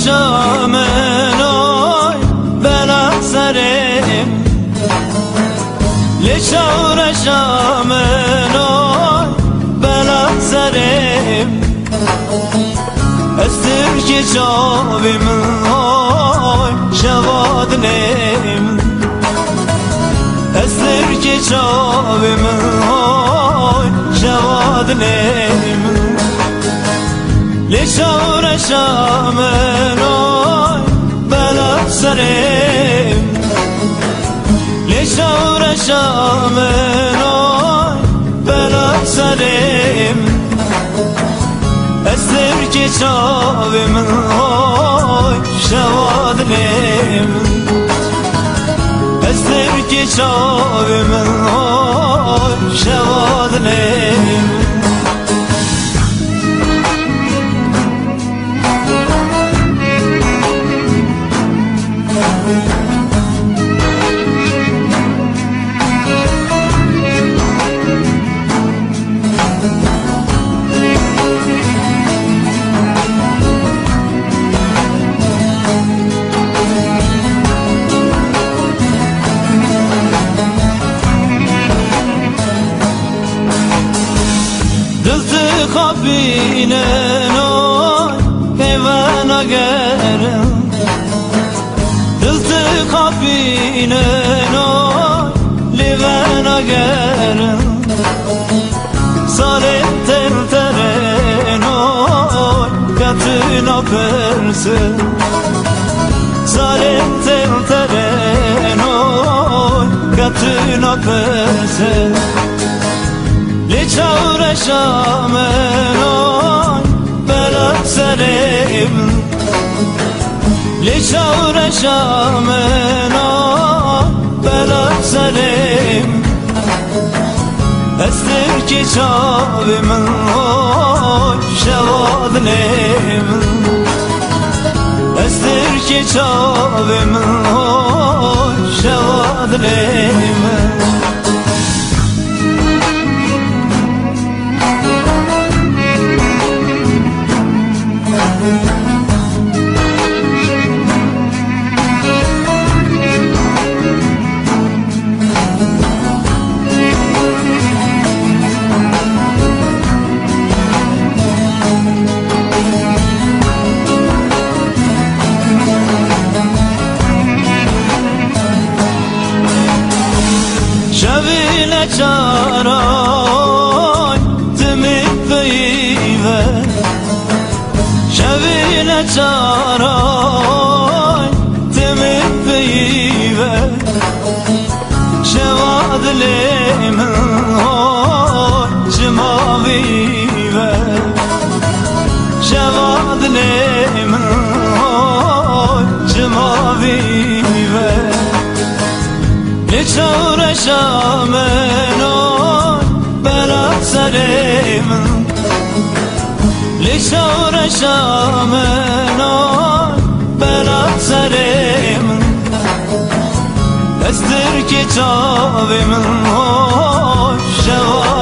شامل آی بلا سرم لشور شامل آی بلا سرم استر که چاویم آی شواد نیم استر که چاویم آی شواد نیم لشور شامل آی بلا سرم لشور شامل آی بلا سرم استر که چاویم آی شواد نیم استر که چاویم آی شواد نیم خابینه نوی پیوان اگرم دلت خابینه نوی لیوان اگرم سالم تر تره نوی کتنا پرسه سالم تر تره نوی کتنا پرسه لچور شامل آی بلا سرم لچور شامل آی بلا سرم استر که چاویم آی شواد نیم استر که چاویم آی شواد نیم شبیل چارای تمید بیوه شبیل چارای تمید بیوه شواد لیم های جماویوه شواد لیم های جماویوه لچور شامل آی بلا سرم لچور شامل آی بلا سرم استر که چاویم آی شواد